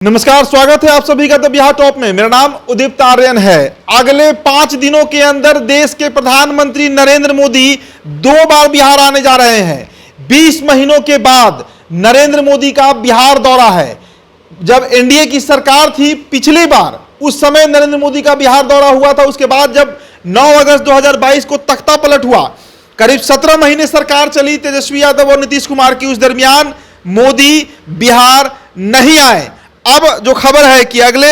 नमस्कार, स्वागत है आप सभी का द बिहार टॉप में। मेरा नाम उदित आर्यन है। अगले 5 दिनों के अंदर देश के प्रधानमंत्री नरेंद्र मोदी 2 बार बिहार आने जा रहे हैं। 20 महीनों के बाद नरेंद्र मोदी का बिहार दौरा है। जब एनडीए की सरकार थी पिछली बार, उस समय नरेंद्र मोदी का बिहार दौरा हुआ था। उसके बाद जब 9 अगस्त 2022 को तख्ता पलट हुआ, करीब 17 महीने सरकार चली तेजस्वी यादव और नीतीश कुमार की। उस दरमियान मोदी बिहार नहीं आए। अब जो खबर है कि अगले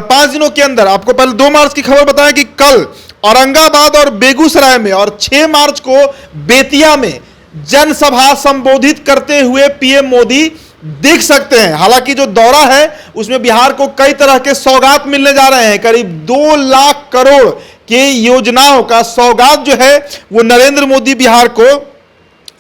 5 दिनों के अंदर, आपको पहले 2 मार्च की खबर बताएं कि कल औरंगाबाद और बेगूसराय में और 6 मार्च को बेतिया में जनसभा संबोधित करते हुए पीएम मोदी दिख सकते हैं। हालांकि जो दौरा है उसमें बिहार को कई तरह के सौगात मिलने जा रहे हैं। करीब 2 लाख करोड़ के योजनाओं का सौगात जो है वो नरेंद्र मोदी बिहार को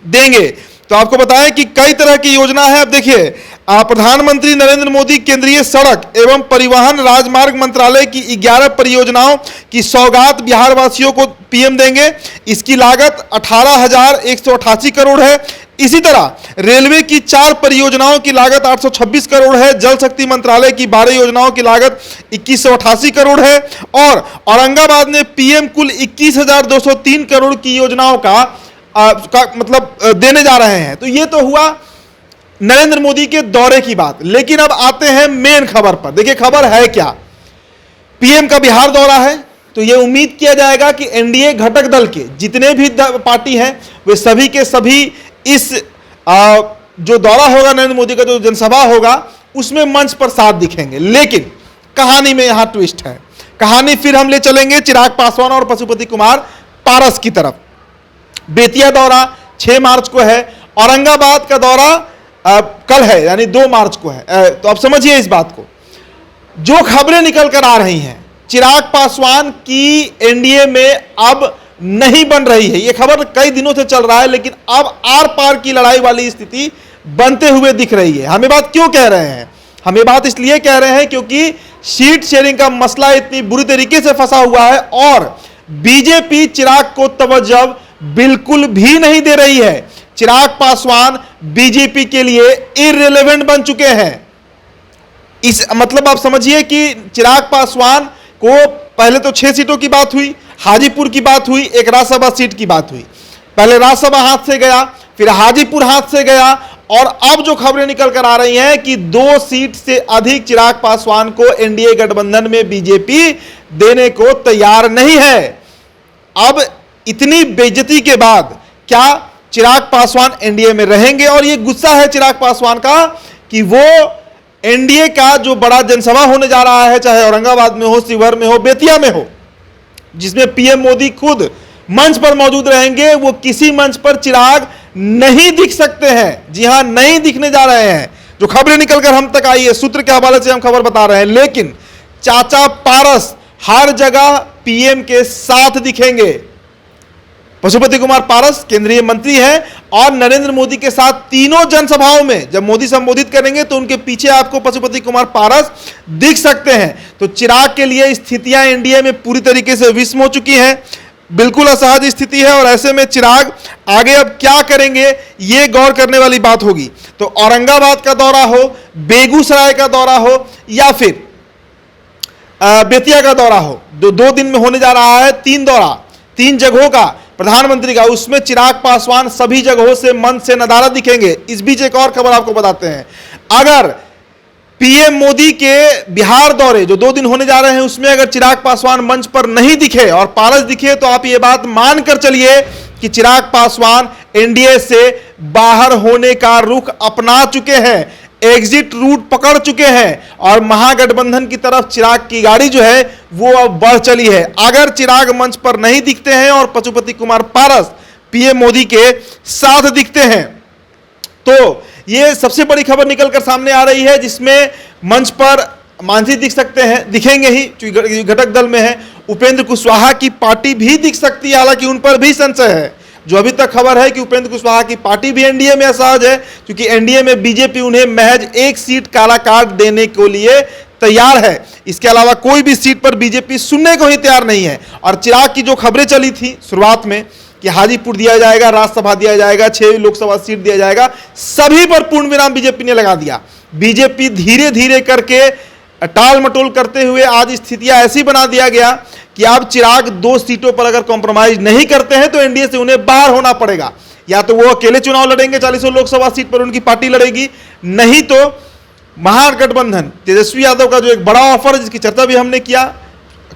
देंगे। तो आपको बताएं कि कई तरह की योजना है। अब देखिए, प्रधानमंत्री नरेंद्र मोदी केंद्रीय सड़क एवं परिवहन राजमार्ग मंत्रालय की 11 परियोजनाओं की सौगात बिहार वासियों को पीएम देंगे। इसकी लागत 18,188 करोड़ है। इसी तरह रेलवे की 4 परियोजनाओं की लागत 826 करोड़ है। जल शक्ति मंत्रालय की 12 योजनाओं की लागत 2188 करोड़ है। और औरंगाबाद में पीएम कुल 21,203 करोड़ की योजनाओं का मतलब देने जा रहे हैं। तो ये तो हुआ नरेंद्र मोदी के दौरे की बात। लेकिन अब आते हैं मेन खबर पर। देखिए खबर है क्या, पीएम का बिहार दौरा है, तो यह उम्मीद किया जाएगा कि एनडीए घटक दल के जितने भी पार्टी हैं वे सभी के सभी इस जो दौरा होगा नरेंद्र मोदी का, जो जनसभा होगा, उसमें मंच पर साथ दिखेंगे। लेकिन कहानी में यहां ट्विस्ट है। कहानी फिर हम ले चलेंगे चिराग पासवान और पशुपति कुमार पारस की तरफ। बेतिया दौरा 6 मार्च को है, औरंगाबाद का दौरा कल है, यानी 2 मार्च को है। तो आप समझिए इस बात को। जो खबरें निकल कर आ रही हैं, चिराग पासवान की एनडीए में अब नहीं बन रही है। यह खबर कई दिनों से चल रहा है, लेकिन अब आर पार की लड़ाई वाली स्थिति बनते हुए दिख रही है। हम ये बात क्यों कह रहे हैं? हम ये बात इसलिए कह रहे हैं क्योंकि सीट शेयरिंग का मसला इतनी बुरी तरीके से फंसा हुआ है और बीजेपी चिराग को तवज्जो बिल्कुल भी नहीं दे रही है। चिराग पासवान बीजेपी के लिए इररिलेवेंट बन चुके हैं। इस मतलब आप समझिए कि चिराग पासवान को पहले तो 6 सीटों की बात हुई, हाजीपुर की बात हुई, एक राज्यसभा सीट की बात हुई। पहले राज्यसभा हाथ से गया, फिर हाजीपुर हाथ से गया, और अब जो खबरें निकल कर आ रही हैं कि 2 सीट से अधिक चिराग पासवान को एनडीए गठबंधन में बीजेपी देने को तैयार नहीं है। अब इतनी बेइज्जती के बाद क्या चिराग पासवान एनडीए में रहेंगे? और यह गुस्सा है चिराग पासवान का कि वो एनडीए का जो बड़ा जनसभा होने जा रहा है, चाहे औरंगाबाद में हो, शिवहर में हो, बेतिया में हो, जिसमें पीएम मोदी खुद मंच पर मौजूद रहेंगे, वो किसी मंच पर चिराग नहीं दिख सकते हैं। जी हां, नहीं दिखने जा रहे हैं। जो खबरें निकलकर हम तक आई है, सूत्र के हवाले से हम खबर बता रहे हैं। लेकिन चाचा पारस हर जगह पीएम के साथ दिखेंगे। पशुपति कुमार पारस केंद्रीय मंत्री हैं और नरेंद्र मोदी के साथ तीनों जनसभाओं में जब मोदी संबोधित करेंगे तो उनके पीछे आपको पशुपति कुमार पारस दिख सकते हैं। तो चिराग के लिए स्थितियां एनडीए में पूरी तरीके से विषम हो चुकी हैं। बिल्कुल असहज स्थिति है और ऐसे में चिराग आगे अब क्या करेंगे, ये गौर करने वाली बात होगी। तो औरंगाबाद का दौरा हो, बेगूसराय का दौरा हो, या फिर बेतिया का दौरा हो, 2 दिन में होने जा रहा है 3 दौरा, 3 जगहों का प्रधानमंत्री का, उसमें चिराग पासवान सभी जगहों से मंच से नदारद दिखेंगे। इस बीच एक और खबर आपको बताते हैं। अगर पीएम मोदी के बिहार दौरे जो 2 दिन होने जा रहे हैं उसमें अगर चिराग पासवान मंच पर नहीं दिखे और पारस दिखे, तो आप ये बात मानकर चलिए कि चिराग पासवान एनडीए से बाहर होने का रुख अपना चुके हैं, एग्जिट रूट पकड़ चुके हैं और महागठबंधन की तरफ चिराग की गाड़ी जो है वो अब बढ़ चली है। अगर चिराग मंच पर नहीं दिखते हैं और पशुपति कुमार पारस पीएम मोदी के साथ दिखते हैं, तो ये सबसे बड़ी खबर निकलकर सामने आ रही है, जिसमें मंच पर मांझी दिख सकते हैं, दिखेंगे ही, घटक दल में है। उपेंद्र कुशवाहा की पार्टी भी दिख सकती है, हालांकि उन पर भी संशय है। जो अभी तक खबर है कि उपेंद्र कुशवाहा की पार्टी भी एनडीए में असहज है, क्योंकि एनडीए में बीजेपी उन्हें महज 1 सीट काला कार्ड देने के लिए तैयार है। इसके अलावा कोई भी सीट पर बीजेपी सुनने को ही तैयार नहीं है। और चिराग की जो खबरें चली थी शुरुआत में कि हाजीपुर दिया जाएगा, राज्यसभा दिया जाएगा, 6 लोकसभा सीट दिया जाएगा, सभी पर पूर्ण विराम बीजेपी ने लगा दिया। बीजेपी धीरे धीरे करके टाल मटोल करते हुए आज स्थितियां ऐसी बना दिया गया कि अब चिराग 2 सीटों पर अगर कॉम्प्रोमाइज नहीं करते हैं तो एनडीए से उन्हें बाहर होना पड़ेगा। या तो वो अकेले चुनाव लड़ेंगे, 40 लोकसभा सीट पर उनकी पार्टी लड़ेगी, नहीं तो महागठबंधन तेजस्वी यादव का जो एक बड़ा ऑफर है जिसकी चर्चा भी हमने किया,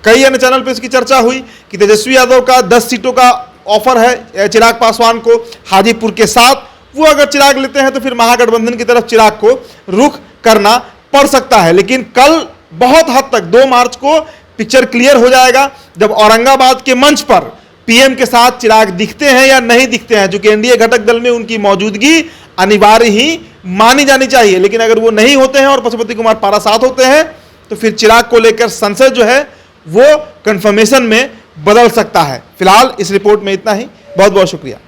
कई अन्य चैनल पर इसकी चर्चा हुई कि तेजस्वी यादव का 10 सीटों का ऑफर है चिराग पासवान को हाजीपुर के साथ, वो अगर चिराग लेते हैं तो फिर महागठबंधन की तरफ चिराग को रुख करना पड़ सकता है। लेकिन कल बहुत हद तक 2 मार्च को पिक्चर क्लियर हो जाएगा जब औरंगाबाद के मंच पर पीएम के साथ चिराग दिखते हैं या नहीं दिखते हैं, जो कि एनडीए घटक दल में उनकी मौजूदगी अनिवार्य ही मानी जानी चाहिए। लेकिन अगर वो नहीं होते हैं और पशुपति कुमार पारा साथ होते हैं तो फिर चिराग को लेकर संशय जो है वो कंफर्मेशन में बदल सकता है। फिलहाल इस रिपोर्ट में इतना ही, बहुत बहुत शुक्रिया।